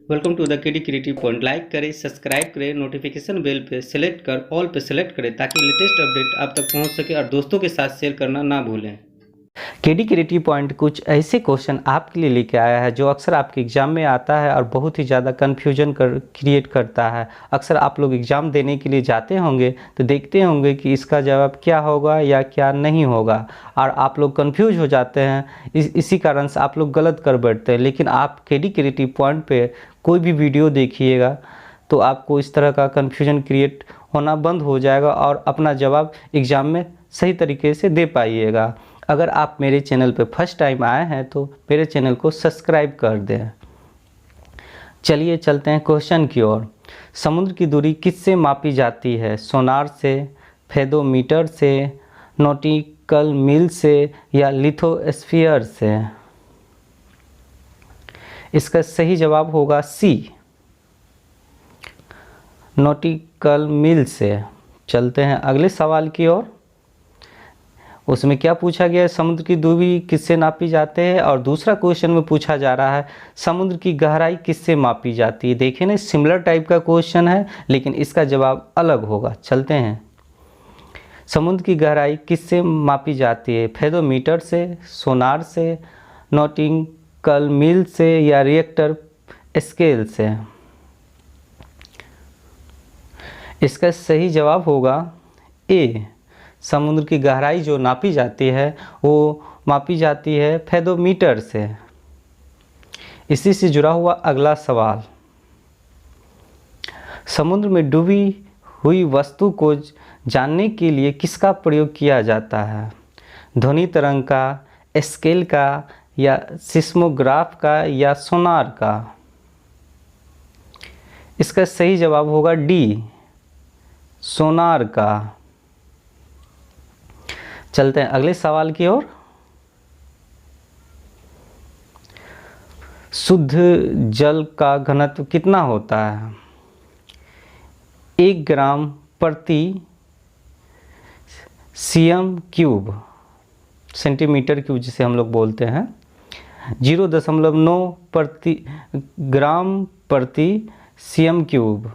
Welcome to the KD creative point. Like करें, subscribe करें, notification bell पे select कर ऑल पे सेलेक्ट करें ताकि लेटेस्ट अपडेट आप तक पहुंच सके और दोस्तों के साथ शेयर करना ना भूलें। केडी क्रिएटिव पॉइंट कुछ ऐसे क्वेश्चन आपके लिए लेके आया है जो अक्सर आपके एग्ज़ाम में आता है और बहुत ही ज़्यादा कन्फ्यूजन क्रिएट करता है। अक्सर आप लोग एग्ज़ाम देने के लिए जाते होंगे तो देखते होंगे कि इसका जवाब क्या होगा या क्या नहीं होगा और आप लोग कन्फ्यूज हो जाते हैं। इसी कारण से आप लोग गलत कर बैठते हैं। लेकिन आप केडी क्रिएटिव पॉइंट पे कोई भी वीडियो देखिएगा तो आपको इस तरह का कन्फ्यूजन क्रिएट होना बंद हो जाएगा और अपना जवाब एग्ज़ाम में सही तरीके से दे पाइएगा। अगर आप मेरे चैनल पे फर्स्ट टाइम आए हैं तो मेरे चैनल को सब्सक्राइब कर दें। चलिए चलते हैं क्वेश्चन की ओर। समुद्र की दूरी किससे मापी जाती है? सोनार से, फेदोमीटर से, नॉटिकल मील से या लिथोस्फीयर से? इसका सही जवाब होगा सी, नॉटिकल मील से। चलते हैं अगले सवाल की ओर। उसमें क्या पूछा गया है? समुद्र की दूरी किससे नापी जाते हैं? और दूसरा क्वेश्चन में पूछा जा रहा है समुद्र की गहराई किससे मापी जाती है। देखिए ना, सिमिलर टाइप का क्वेश्चन है लेकिन इसका जवाब अलग होगा। चलते हैं। समुद्र की गहराई किससे मापी जाती है? फेदोमीटर से, सोनार से, नॉटिकल मील से या रिएक्टर स्केल से? इसका सही जवाब होगा ए, समुद्र की गहराई जो नापी जाती है वो मापी जाती है फेदोमीटर से। इसी से जुड़ा हुआ अगला सवाल। समुद्र में डूबी हुई वस्तु को जानने के लिए किसका प्रयोग किया जाता है? ध्वनि तरंग का, स्केल का या सिस्मोग्राफ का या सोनार का? इसका सही जवाब होगा डी, सोनार का। चलते हैं अगले सवाल की ओर। शुद्ध जल का घनत्व कितना होता है? 1 ग्राम प्रति सीएम क्यूब, सेंटीमीटर क्यूब जिसे हम लोग बोलते हैं। 0.9 ग्राम प्रति सीएम क्यूब,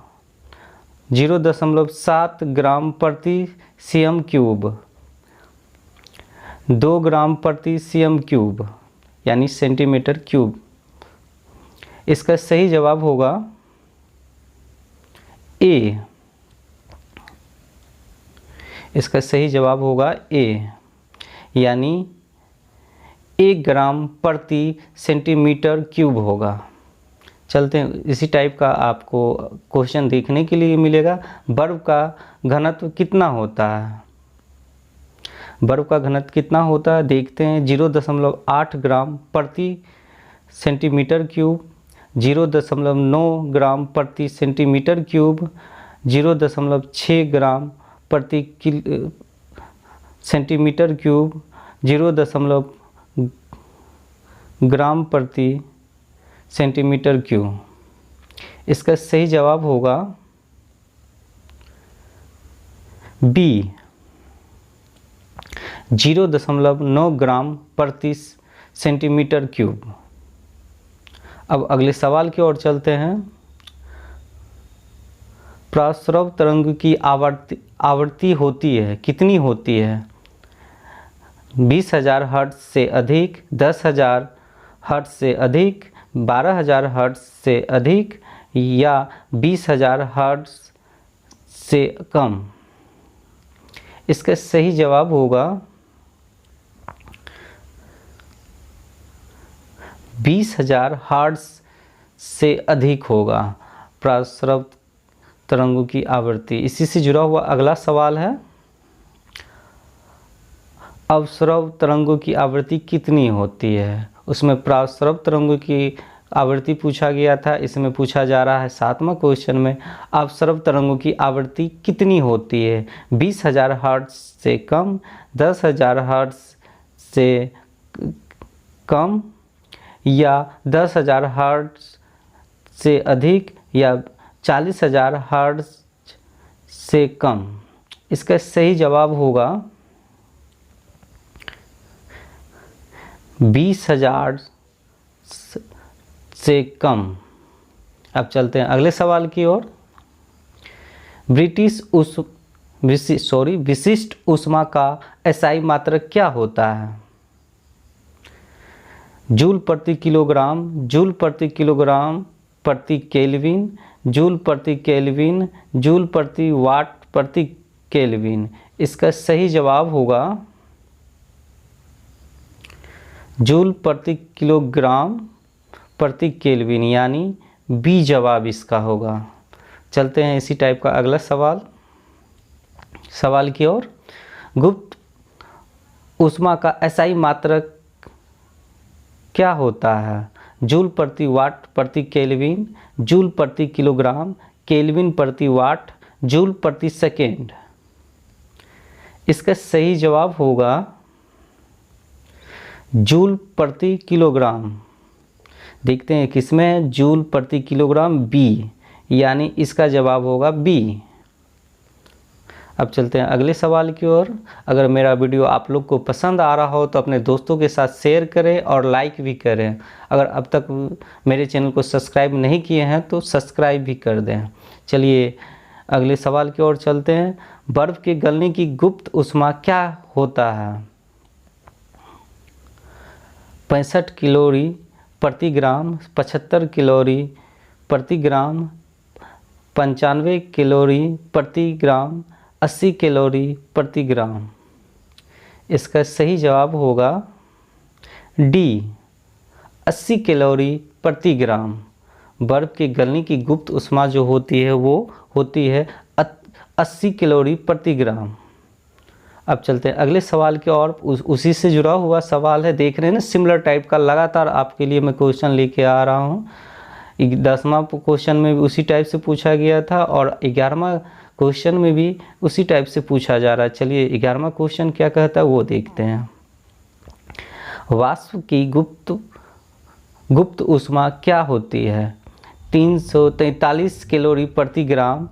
0.7 ग्राम प्रति सीएम क्यूब, 2 ग्राम प्रति सीएम क्यूब यानी सेंटीमीटर क्यूब। इसका सही जवाब होगा ए। इसका सही जवाब होगा ए, यानी 1 ग्राम प्रति सेंटीमीटर क्यूब होगा। चलते हैं, इसी टाइप का आपको क्वेश्चन देखने के लिए मिलेगा। बर्फ का घनत्व कितना होता है? बर्फ का घनत्व कितना होता है देखते हैं। 0.8 ग्राम प्रति सेंटीमीटर क्यूब, 0.9 ग्राम प्रति सेंटीमीटर क्यूब, 0.6 ग्राम प्रति सेंटीमीटर क्यूब, 0 ग्राम प्रति सेंटीमीटर क्यूब। इसका सही जवाब होगा बी, 0.9 ग्राम प्रति सेंटीमीटर क्यूब। अब अगले सवाल की ओर चलते हैं। प्रस्रव तरंग की आवृत्ति होती है कितनी होती है? 20,000 हर्ट्ज से अधिक, 10,000 हर्ट्ज से अधिक, 12,000 हर्ट्ज से अधिक या 20,000 हर्ट्ज से कम? इसका सही जवाब होगा 20,000 हर्ट्ज से अधिक होगा प्रस्रव तरंगों की आवृत्ति। इसी से जुड़ा हुआ अगला सवाल है। अवस्रव तरंगों की आवृत्ति कितनी होती है? उसमें प्रस्रव तरंगों की आवृत्ति पूछा गया था, इसमें पूछा जा रहा है 7वां क्वेश्चन में अवस्रव तरंगों की आवृत्ति कितनी होती है? 20,000 हर्ट्ज से कम, 10,000 हर्ट्ज से कम या 10,000 हर्ट्ज से अधिक या 40,000 हर्ट्ज से कम? इसका सही जवाब होगा 20,000 से कम। अब चलते हैं अगले सवाल की ओर। विशिष्ट ऊष्मा का एसआई मात्रक क्या होता है? जूल प्रति किलोग्राम, जूल प्रति किलोग्राम प्रति केल्विन, जूल प्रति केल्विन, जूल प्रति वाट प्रति केल्विन। इसका सही जवाब होगा जूल प्रति किलोग्राम प्रति केल्विन, यानी बी जवाब इसका होगा। चलते हैं इसी टाइप का अगला सवाल की ओर। गुप्त ऊष्मा का एसआई मात्रक क्या होता है? जूल प्रति वाट प्रति केल्विन, जूल प्रति किलोग्राम, केल्विन प्रति वाट, जूल प्रति सेकेंड। इसका सही जवाब होगा जूल प्रति किलोग्राम। देखते हैं किसमें है जूल प्रति किलोग्राम, बी, यानी इसका जवाब होगा बी। अब चलते हैं अगले सवाल की ओर। अगर मेरा वीडियो आप लोग को पसंद आ रहा हो तो अपने दोस्तों के साथ शेयर करें और लाइक भी करें। अगर अब तक मेरे चैनल को सब्सक्राइब नहीं किए हैं तो सब्सक्राइब भी कर दें। चलिए अगले सवाल की ओर चलते हैं। बर्फ़ के गलने की गुप्त ऊष्मा क्या होता है? 65 कैलोरी प्रति ग्राम, 75 कैलोरी प्रति ग्राम, 95 कैलोरी प्रति ग्राम, 80 कैलोरी प्रति ग्राम। इसका सही जवाब होगा डी, 80 कैलोरी प्रति ग्राम। बर्फ़ के गलने की गुप्त ऊष्मा जो होती है वो होती है 80 कैलोरी प्रति ग्राम। अब चलते हैं अगले सवाल की ओर। उसी से जुड़ा हुआ सवाल है, देख रहे हैं ना, सिमिलर टाइप का लगातार आपके लिए मैं क्वेश्चन लेके आ रहा हूँ। 10वां क्वेश्चन में भी उसी टाइप से पूछा गया था और 11वां क्वेश्चन में भी उसी टाइप से पूछा जा रहा है। चलिए 11वां क्वेश्चन क्या कहता है वो देखते हैं। वाष्प की गुप्त ऊष्मा क्या होती है? 343 कैलोरी प्रति ग्राम,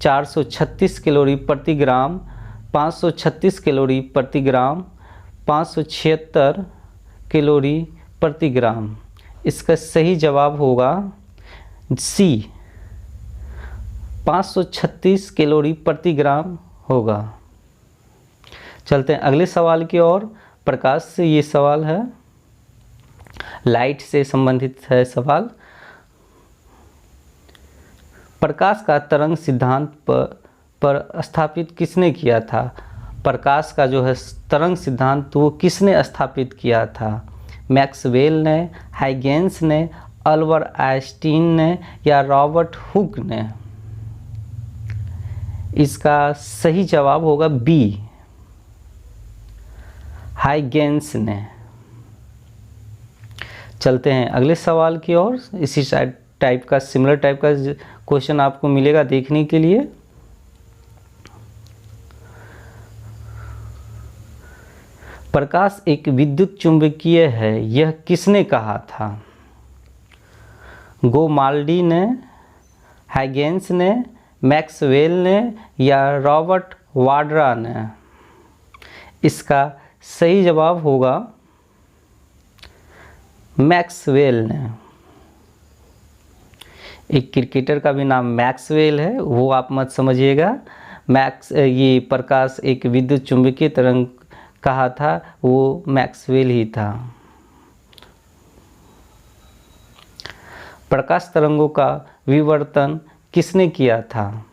436 कैलोरी प्रति ग्राम, 536 कैलोरी प्रति ग्राम, 576 कैलोरी प्रति ग्राम। इसका सही जवाब होगा सी, 536 कैलोरी प्रति ग्राम होगा। चलते हैं अगले सवाल की ओर। प्रकाश से ये सवाल है, लाइट से संबंधित है सवाल। प्रकाश का तरंग सिद्धांत पर स्थापित किसने किया था? प्रकाश का जो है तरंग सिद्धांत वो किसने स्थापित किया था? मैक्सवेल ने, हाइगेंस ने, अल्बर्ट आइंस्टीन ने या रॉबर्ट हुक ने? इसका सही जवाब होगा बी, हाइगेंस ने। चलते हैं अगले सवाल की ओर। इसी टाइप का सिमिलर टाइप का क्वेश्चन आपको मिलेगा देखने के लिए। प्रकाश एक विद्युत चुंबकीय है, यह किसने कहा था? गोमाल्डी ने, हाइगेंस ने, मैक्सवेल ने या रॉबर्ट वाड्रा ने? इसका सही जवाब होगा मैक्सवेल ने। एक क्रिकेटर का भी नाम मैक्सवेल है, वो आप मत समझिएगा। ये प्रकाश एक विद्युत चुंबकीय तरंग कहा था वो मैक्सवेल ही था। प्रकाश तरंगों का विवर्तन किसने किया था?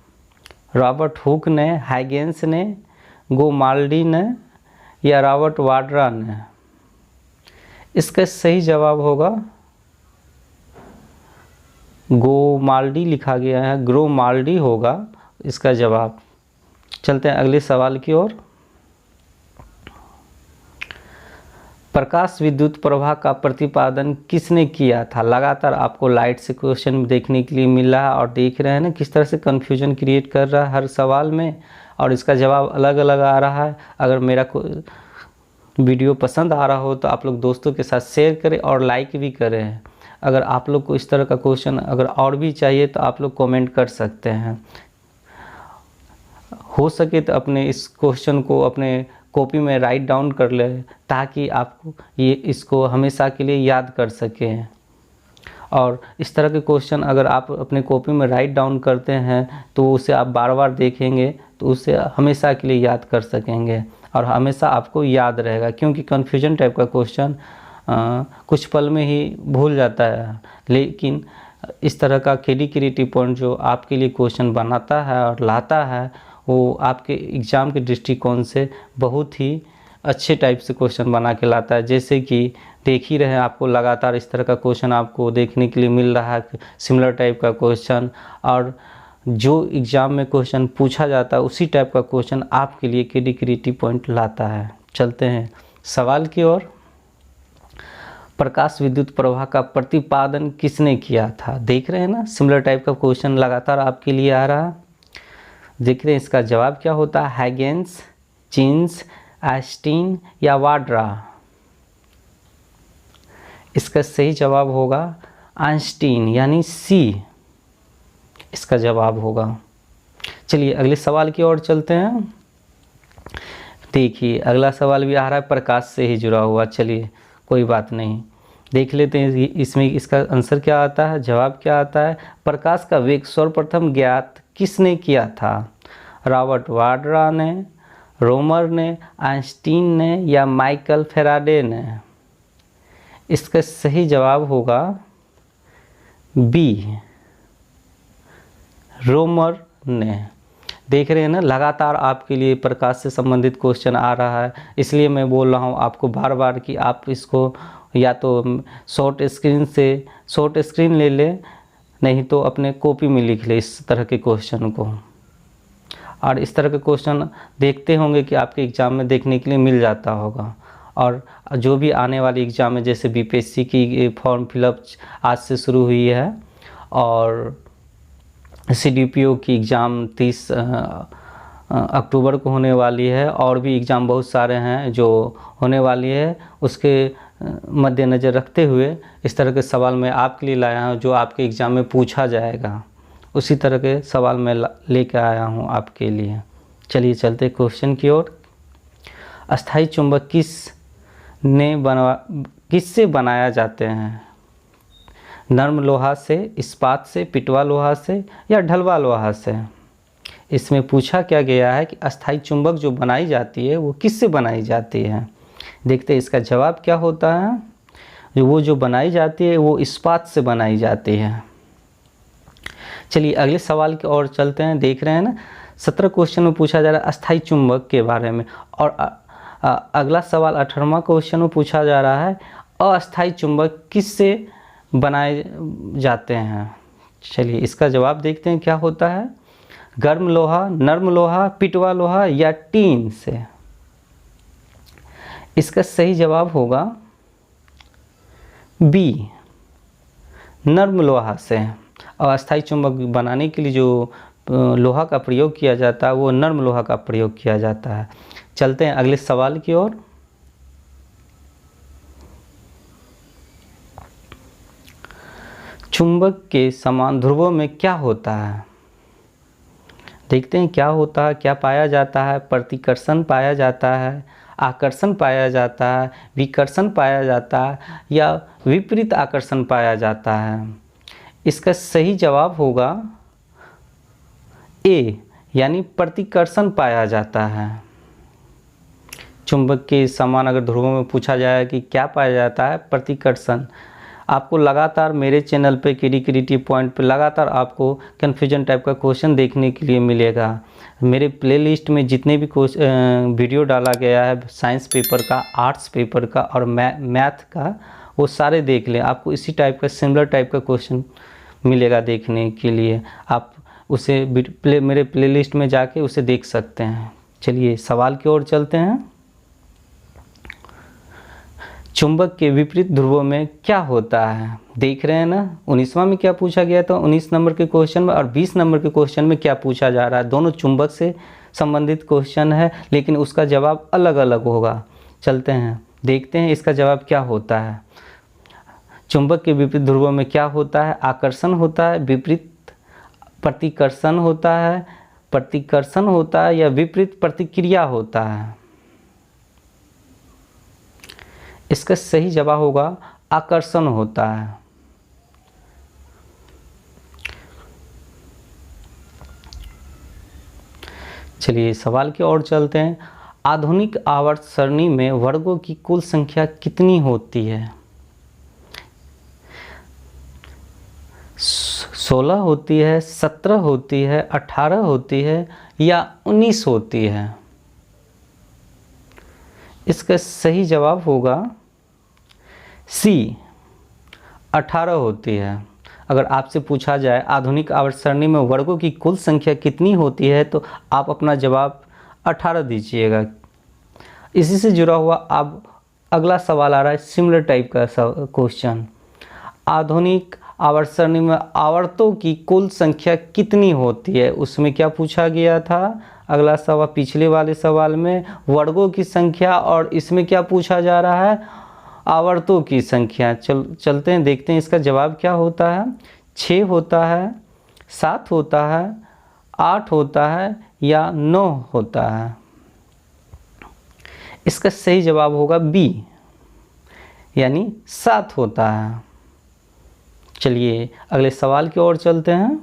रॉबर्ट हुक ने, हाइगेंस ने, गोमाल्डी ने या रॉबर्ट वाड्रा ने? इसका सही जवाब होगा गोमाल्डी लिखा गया है, ग्रोमाल्डी होगा इसका जवाब। चलते हैं अगले सवाल की ओर। प्रकाश विद्युत प्रवाह का प्रतिपादन किसने किया था? लगातार आपको लाइट से क्वेश्चन देखने के लिए मिल रहा है और देख रहे हैं ना किस तरह से कन्फ्यूजन क्रिएट कर रहा है हर सवाल में, और इसका जवाब अलग अलग आ रहा है। अगर मेरा वीडियो पसंद आ रहा हो तो आप लोग दोस्तों के साथ शेयर करें और लाइक भी करें। अगर आप लोग को इस तरह का क्वेश्चन अगर और भी चाहिए तो आप लोग कमेंट कर सकते हैं। हो सके तो अपने इस क्वेश्चन को अपने कॉपी में राइट डाउन कर ले ताकि आपको इसको हमेशा के लिए याद कर सकें। और इस तरह के क्वेश्चन अगर आप अपने कॉपी में राइट डाउन करते हैं तो उसे आप बार बार देखेंगे तो उसे हमेशा के लिए याद कर सकेंगे और हमेशा आपको याद रहेगा, क्योंकि कन्फ्यूजन टाइप का क्वेश्चन कुछ पल में ही भूल जाता है। लेकिन इस तरह का केडी क्रिएटिव पॉइंट जो आपके लिए क्वेश्चन बनाता है और लाता है वो आपके एग्ज़ाम के दृष्टिकोण से बहुत ही अच्छे टाइप से क्वेश्चन बना के लाता है। जैसे कि देख ही रहे हैं, आपको लगातार इस तरह का क्वेश्चन आपको देखने के लिए मिल रहा है, सिमिलर टाइप का क्वेश्चन, और जो एग्ज़ाम में क्वेश्चन पूछा जाता है उसी टाइप का क्वेश्चन आपके लिए केडी क्रिएटिव पॉइंट लाता है। चलते हैं सवाल की ओर। प्रकाश विद्युत प्रवाह का प्रतिपादन किसने किया था? देख रहे हैं ना, सिमिलर टाइप का क्वेश्चन लगातार आपके लिए आ रहा है। देख रहे हैं इसका जवाब क्या होता है? हैगेंस, जीन्स, आइंस्टीन या वाड्रा? इसका सही जवाब होगा आइंस्टीन, यानी सी इसका जवाब होगा। चलिए अगले सवाल की ओर चलते हैं। देखिए अगला सवाल भी आ रहा है प्रकाश से ही जुड़ा हुआ। चलिए कोई बात नहीं, देख लेते हैं इसमें इसका आंसर क्या आता है, जवाब क्या आता है। प्रकाश का वेग सर्वप्रथम ज्ञात किसने किया था? रॉबर्ट वाड्रा ने, रोमर ने, आइंस्टीन ने या माइकल फैराडे ने? इसका सही जवाब होगा बी, रोमर ने। देख रहे हैं ना, लगातार आपके लिए प्रकाश से संबंधित क्वेश्चन आ रहा है, इसलिए मैं बोल रहा हूँ आपको बार बार कि आप इसको या तो शॉर्ट स्क्रीन ले ले, नहीं तो अपने कॉपी में लिख ले इस तरह के क्वेश्चन को। और इस तरह के क्वेश्चन देखते होंगे कि आपके एग्ज़ाम में देखने के लिए मिल जाता होगा। और जो भी आने वाली एग्ज़ाम है, जैसे बीपीएससी की फॉर्म फिलअप आज से शुरू हुई है और सीडीपीओ की एग्ज़ाम 30 अक्टूबर को होने वाली है, और भी एग्ज़ाम बहुत सारे हैं जो होने वाली है। उसके मद्देनज़र रखते हुए इस तरह के सवाल मैं आपके लिए लाया हूँ जो आपके एग्ज़ाम में पूछा जाएगा। उसी तरह के सवाल मैं लेकर आया हूँ आपके लिए। चलिए चलते क्वेश्चन की ओर। अस्थाई चुंबक किससे बनाया जाते हैं? नर्म लोहा से, इस्पात से, पिटवा लोहा से या ढलवा लोहा से? इसमें पूछा क्या गया है कि अस्थाई चुंबक जो बनाई जाती है वो किससे बनाई जाती है। देखते हैं इसका जवाब क्या होता है। जो बनाई जाती है वो इस्पात से बनाई जाती है। चलिए अगले सवाल की ओर चलते हैं। देख रहे हैं ना, 17 क्वेश्चन में पूछा जा रहा है अस्थाई चुंबक के बारे में, और अगला सवाल 18वां क्वेश्चन में पूछा जा रहा है अस्थाई चुंबक किससे बनाए जाते हैं। चलिए इसका जवाब देखते हैं क्या होता है। गर्म लोहा, नर्म लोहा, पिटवा लोहा या टीन से? इसका सही जवाब होगा बी, नर्म लोहा से। और अस्थाई चुंबक बनाने के लिए जो लोहा का प्रयोग किया जाता है वो नर्म लोहा का प्रयोग किया जाता है। चलते हैं अगले सवाल की ओर। चुंबक के समान ध्रुवों में क्या होता है? देखते हैं क्या होता है, क्या पाया जाता है। प्रतिकर्षण पाया जाता है, आकर्षण पाया जाता है, विकर्षण पाया जाता है या विपरीत आकर्षण पाया जाता है? इसका सही जवाब होगा ए, यानी प्रतिकर्षण पाया जाता है। चुंबक के समान अगर ध्रुवों में पूछा जाए कि क्या पाया जाता है, प्रतिकर्षण। आपको लगातार मेरे चैनल पे केडी क्रिएटिव पॉइंट पे लगातार आपको कन्फ्यूजन टाइप का क्वेश्चन देखने के लिए मिलेगा। मेरे प्लेलिस्ट में जितने भी वीडियो डाला गया है साइंस पेपर का, आर्ट्स पेपर का और मैथ का, वो सारे देख लें। आपको इसी टाइप का सिमिलर टाइप का क्वेश्चन मिलेगा देखने के लिए। आप उसे मेरे प्लेलिस्ट में जाके उसे देख सकते हैं। चलिए सवाल की ओर चलते हैं। चुंबक के विपरीत ध्रुवों में क्या होता है? देख रहे हैं ना, 19वां में क्या पूछा गया था 19 नंबर के क्वेश्चन में, और 20 नंबर के क्वेश्चन में क्या पूछा जा रहा है। दोनों चुंबक से संबंधित क्वेश्चन है, लेकिन उसका जवाब अलग अलग होगा। चलते हैं देखते हैं इसका जवाब क्या होता है। चुंबक के विपरीत ध्रुवों में क्या होता है? आकर्षण होता है, विपरीत प्रतिकर्षण होता है, प्रतिकर्षण होता है या विपरीत प्रतिक्रिया होता है? इसका सही जवाब होगा आकर्षण होता है। चलिए सवाल की ओर चलते हैं। आधुनिक आवर्त सरणी में वर्गों की कुल संख्या कितनी होती है? 16 होती है, 17 होती है, 18 होती है या 19 होती है? इसका सही जवाब होगा सी, 18 होती है। अगर आपसे पूछा जाए आधुनिक आवर्त सरणी में वर्गों की कुल संख्या कितनी होती है तो आप अपना जवाब 18 दीजिएगा। इसी से जुड़ा हुआ अब अगला सवाल आ रहा है, सिमिलर टाइप का क्वेश्चन। आधुनिक आवर्त सरणी में आवर्तों की कुल संख्या कितनी होती है? उसमें क्या पूछा गया था? अगला सवाल पिछले वाले सवाल में वर्गों की संख्या, और इसमें क्या पूछा जा रहा है? आवर्तों की संख्या। चलते हैं, देखते हैं इसका जवाब क्या होता है। 6 होता है, 7 होता है, 8 होता है या 9 होता है? इसका सही जवाब होगा बी, यानी 7 होता है। चलिए अगले सवाल की ओर चलते हैं।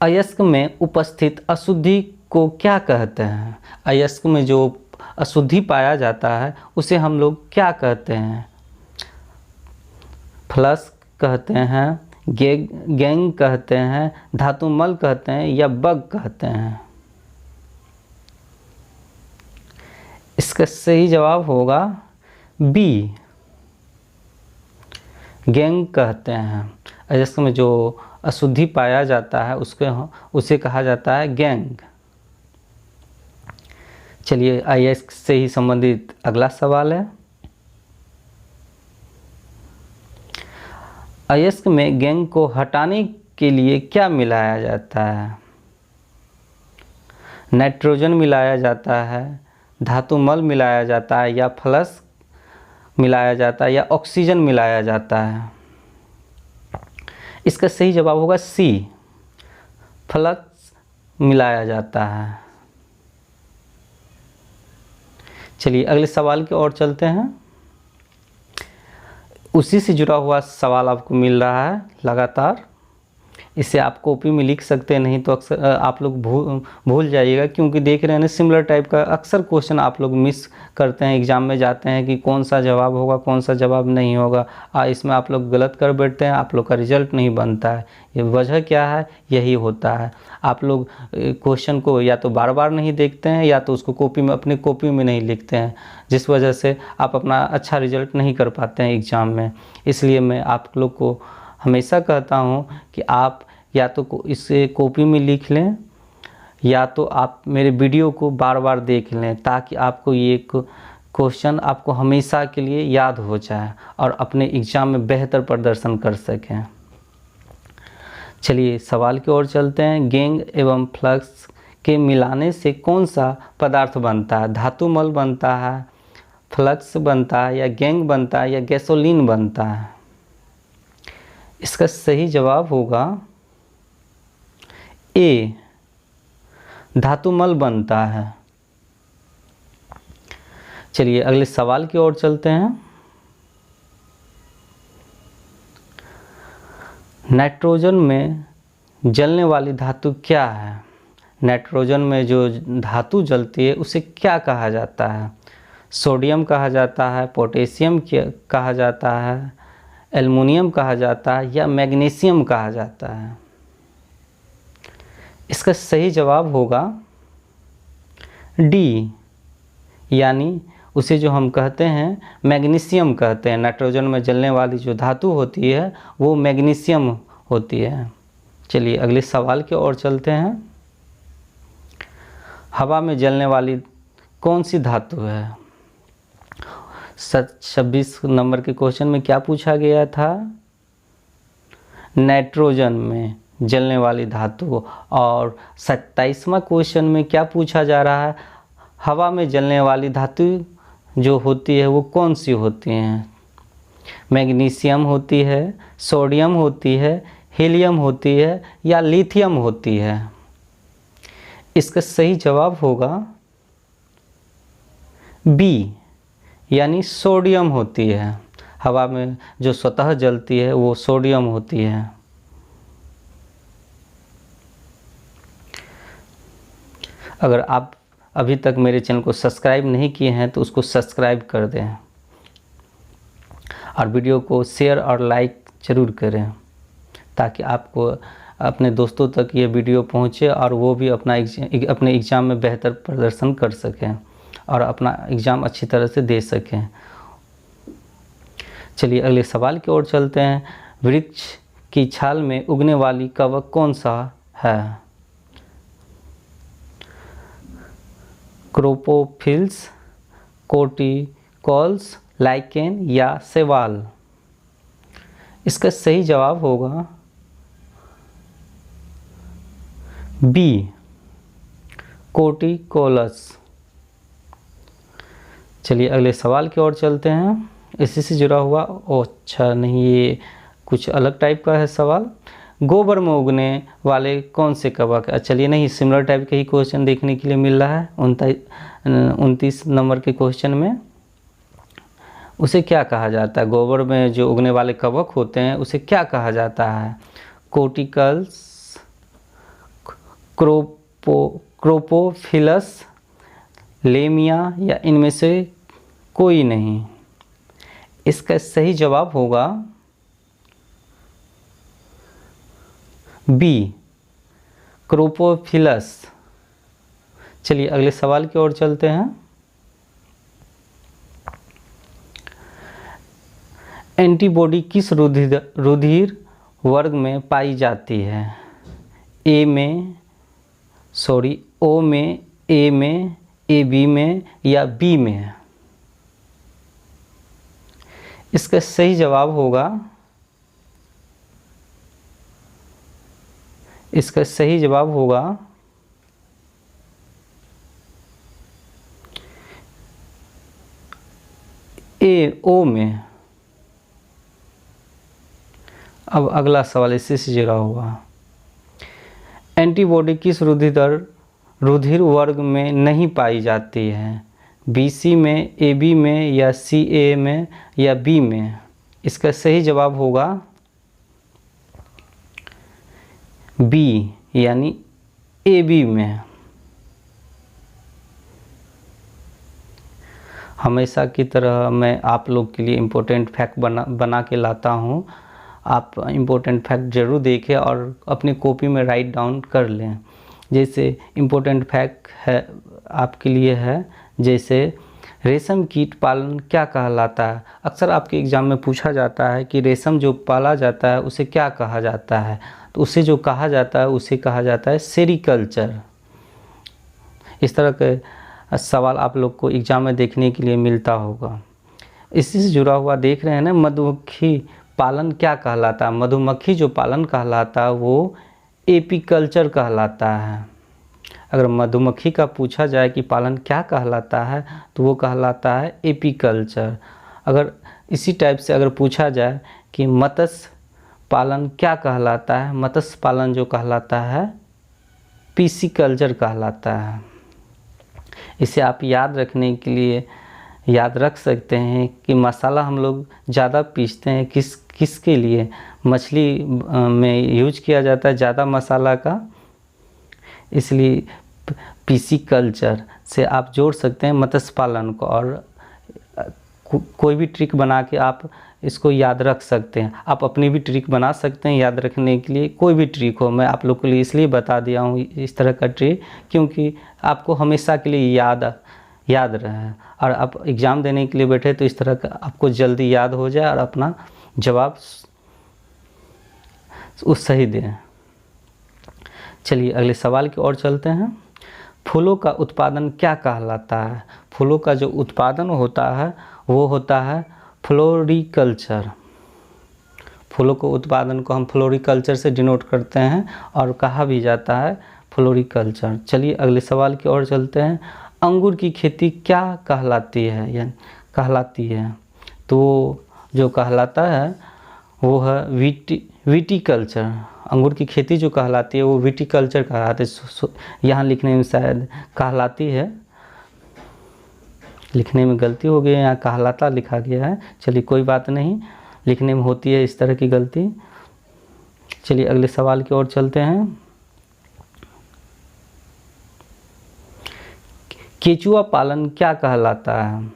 अयस्क में उपस्थित अशुद्धि को क्या कहते हैं? अयस्क में जो अशुद्धि पाया जाता है उसे हम लोग क्या कहते हैं? फ्लक्स कहते हैं, गैंग कहते हैं, धातुमल कहते हैं या बग कहते हैं? इसका सही जवाब होगा बी, गैंग कहते हैं। अयस्क में जो अशुद्धि पाया जाता है उसे कहा जाता है गैंग। चलिए अयस्क से ही संबंधित अगला सवाल है। अयस्क में गैंग को हटाने के लिए क्या मिलाया जाता है? नाइट्रोजन मिलाया जाता है, धातुमल मिलाया जाता है या फ्लक्स मिलाया जाता है या ऑक्सीजन मिलाया जाता है? इसका सही जवाब होगा सी, फ्लक्स मिलाया जाता है। चलिए अगले सवाल की ओर चलते हैं। उसी से जुड़ा हुआ सवाल आपको मिल रहा है लगातार। इसे आप कॉपी में लिख सकते हैं, नहीं तो अक्सर आप लोग भूल जाइएगा, क्योंकि देख रहे हैं ना सिमिलर टाइप का अक्सर क्वेश्चन आप लोग मिस करते हैं। एग्ज़ाम में जाते हैं कि कौन सा जवाब होगा, कौन सा जवाब नहीं होगा, इसमें आप लोग गलत कर बैठते हैं, आप लोग का रिजल्ट नहीं बनता है। ये वजह क्या है? यही होता है, आप लोग क्वेश्चन को या तो बार बार नहीं देखते हैं या तो उसको अपनी कॉपी में नहीं लिखते हैं, जिस वजह से आप अपना अच्छा रिजल्ट नहीं कर पाते हैं एग्ज़ाम में। इसलिए मैं आप लोग को हमेशा कहता हूँ कि आप या तो इसे कॉपी में लिख लें या तो आप मेरे वीडियो को बार बार देख लें, ताकि आपको ये क्वेश्चन आपको हमेशा के लिए याद हो जाए और अपने एग्ज़ाम में बेहतर प्रदर्शन कर सकें। चलिए सवाल की ओर चलते हैं। गैंग एवं फ्लक्स के मिलाने से कौन सा पदार्थ बनता है? धातुमल बनता है, फ्लक्स बनता है या गैंग बनता है या गैसोलीन बनता है? इसका सही जवाब होगा ए, धातुमल बनता है। चलिए अगले सवाल की ओर चलते हैं। नाइट्रोजन में जलने वाली धातु क्या है? नाइट्रोजन में जो धातु जलती है उसे क्या कहा जाता है? सोडियम कहा जाता है, पोटेशियम कहा जाता है, एल्युमिनियम कहा जाता है या मैग्नीशियम कहा जाता है? इसका सही जवाब होगा डी, यानी उसे जो हम कहते हैं मैग्नीशियम कहते हैं। नाइट्रोजन में जलने वाली जो धातु होती है वो मैग्नीशियम होती है। चलिए अगले सवाल की ओर चलते हैं। हवा में जलने वाली कौन सी धातु है? 26 नंबर के क्वेश्चन में क्या पूछा गया था? नाइट्रोजन में जलने वाली धातु। और 27वां क्वेश्चन में क्या पूछा जा रहा है? हवा में जलने वाली धातु जो होती है वो कौन सी होती हैं? मैग्नीशियम होती है, सोडियम होती है, हीलियम होती है या लिथियम होती है? इसका सही जवाब होगा बी, यानी सोडियम होती है। हवा में जो स्वतः जलती है वो सोडियम होती है। अगर आप अभी तक मेरे चैनल को सब्सक्राइब नहीं किए हैं तो उसको सब्सक्राइब कर दें और वीडियो को शेयर और लाइक ज़रूर करें ताकि आपको अपने दोस्तों तक ये वीडियो पहुंचे और वो भी अपने एग्ज़ाम में बेहतर प्रदर्शन कर सकें और अपना एग्ज़ाम अच्छी तरह से दे सकें। चलिए अगले सवाल की ओर चलते हैं। वृक्ष की छाल में उगने वाली कवक कौन सा है? क्रोपोफिल्स, कोर्टिकॉल्स, लाइकेन या शैवाल? इसका सही जवाब होगा बी, कोर्टिकोलस। चलिए अगले सवाल की ओर चलते हैं। इसी से जुड़ा हुआ अच्छा नहीं, ये कुछ अलग टाइप का है सवाल। गोबर में उगने वाले कौन से कवक? चलिए नहीं, सिमिलर टाइप के ही क्वेश्चन देखने के लिए मिल रहा है 29 नंबर के क्वेश्चन में। उसे क्या कहा जाता है? गोबर में जो उगने वाले कवक होते हैं उसे क्या कहा जाता है? कोर्टिकल्स, क्रोपोफिलस, लेमिया या इनमें से कोई नहीं? इसका सही जवाब होगा बी, क्रोपोफिलस। चलिए अगले सवाल की ओर चलते हैं। एंटीबॉडी किस रुधिर वर्ग में पाई जाती है? ओ में, ए में, ए बी में या बी में? इसका सही जवाब होगा ओ में। अब अगला सवाल इससे से जुड़ा हुआ। एंटीबॉडी किस रुधिर वर्ग में नहीं पाई जाती है? BC में, AB में या CA में या B में? इसका सही जवाब होगा B यानी AB में। हमेशा की तरह मैं आप लोग के लिए इम्पोर्टेंट फैक्ट बना के लाता हूँ। आप इम्पोर्टेंट फैक्ट ज़रूर देखें और अपनी कॉपी में राइट डाउन कर लें। जैसे इम्पोर्टेंट फैक्ट है आपके लिए है, जैसे रेशम कीट पालन क्या कहलाता है? अक्सर आपके एग्ज़ाम में पूछा जाता है कि रेशम जो पाला जाता है उसे क्या कहा जाता है? तो उसे जो कहा जाता है उसे कहा जाता है सेरीकल्चर। इस तरह के सवाल आप लोग को एग्ज़ाम में देखने के लिए मिलता होगा। इसी से जुड़ा हुआ देख रहे हैं ना, मधुमक्खी पालन क्या कहलाता है? मधुमक्खी जो पालन कहलाता है वो एपीकल्चर कहलाता है। अगर मधुमक्खी का पूछा जाए कि पालन क्या कहलाता है तो वो कहलाता है एपीकल्चर। अगर इसी टाइप से अगर पूछा जाए कि मत्स्य पालन क्या कहलाता है, मत्स्य पालन जो कहलाता है पीसीकल्चर कहलाता है। इसे आप याद रखने के लिए याद रख सकते हैं कि मसाला हम लोग ज़्यादा पीसते हैं किसके लिए? मछली में यूज किया जाता है ज़्यादा मसाला का, इसलिए पीसीकल्चर से आप जोड़ सकते हैं मत्स्य पालन को और कोई भी ट्रिक बना के आप इसको याद रख सकते हैं। आप अपनी भी ट्रिक बना सकते हैं याद रखने के लिए, कोई भी ट्रिक हो। मैं आप लोग के लिए इसलिए बता दिया हूँ इस तरह का ट्रिक क्योंकि आपको हमेशा के लिए याद रहे और आप एग्ज़ाम देने के लिए बैठे तो इस तरह का आपको जल्दी याद हो जाए और अपना जवाब सही दें। चलिए अगले सवाल की ओर चलते हैं। फूलों का उत्पादन क्या कहलाता है? फूलों का जो उत्पादन होता है वो होता है फ्लोरिकल्चर। फूलों के उत्पादन को हम फ्लोरिकल्चर से डिनोट करते हैं और कहा भी जाता है फ्लोरिकल्चर। चलिए अगले सवाल की ओर चलते हैं। अंगूर की खेती क्या कहलाती है? तो जो कहलाता है वो है विटीकल्चर। अंगूर की खेती जो कहलाती है वो विटीकल्चर कहलाती है। यहाँ लिखने में शायद कहलाती है, लिखने में गलती हो गई है, यहाँ कहलाता लिखा गया है। चलिए कोई बात नहीं, लिखने में होती है इस तरह की गलती। चलिए अगले सवाल की ओर चलते हैं। केचुआ पालन क्या कहलाता है?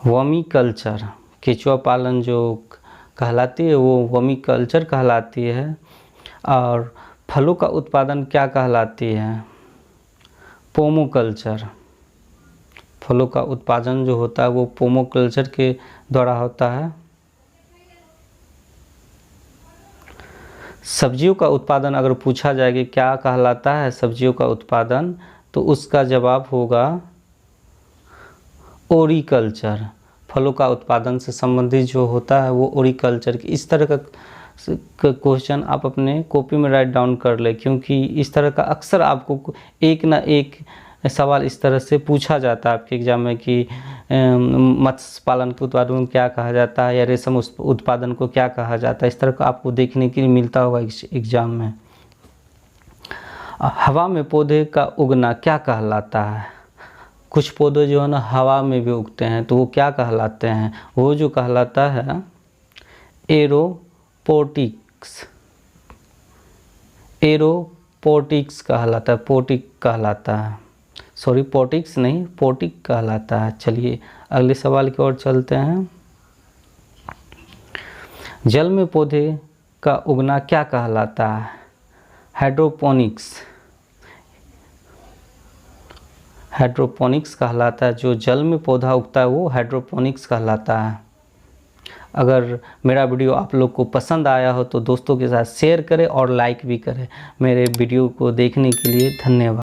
Vermi culture. केचुआ पालन जो कहलाती है वो वर्मी कल्चर कहलाती है। और फलों का उत्पादन क्या कहलाती है? पोमोकल्चर। फलों का उत्पादन जो होता है वो पोमोकल्चर के द्वारा होता है। सब्जियों का उत्पादन अगर पूछा जाए कि क्या कहलाता है सब्जियों का उत्पादन, तो उसका जवाब होगा ओरिकल्चर। फलों का उत्पादन से संबंधित जो होता है वो ओरिकल्चर की। इस तरह का क्वेश्चन आप अपने कॉपी में राइट डाउन कर ले, क्योंकि इस तरह का अक्सर आपको एक ना एक सवाल इस तरह से पूछा जाता है आपके एग्जाम में कि मत्स्य पालन के उत्पादन को क्या कहा जाता है या रेशम उत्पादन को क्या कहा जाता है। इस तरह का आपको देखने के लिए मिलता होगा एग्जाम में। हवा में पौधे का उगना क्या कहलाता है? कुछ पौधे जो है ना हवा में भी उगते हैं, तो वो क्या कहलाते हैं? वो जो कहलाता है एरोपोटिक्स। एरोपोटिक्स कहलाता है, पोटिक कहलाता है, सॉरी पोटिक्स नहीं, पोटिक कहलाता है। चलिए अगले सवाल की ओर चलते हैं। जल में पौधे का उगना क्या कहलाता है? हाइड्रोपोनिक्स। हाइड्रोपोनिक्स कहलाता है। जो जल में पौधा उगता है वो हाइड्रोपोनिक्स कहलाता है। अगर मेरा वीडियो आप लोग को पसंद आया हो तो दोस्तों के साथ शेयर करें और लाइक भी करें। मेरे वीडियो को देखने के लिए धन्यवाद।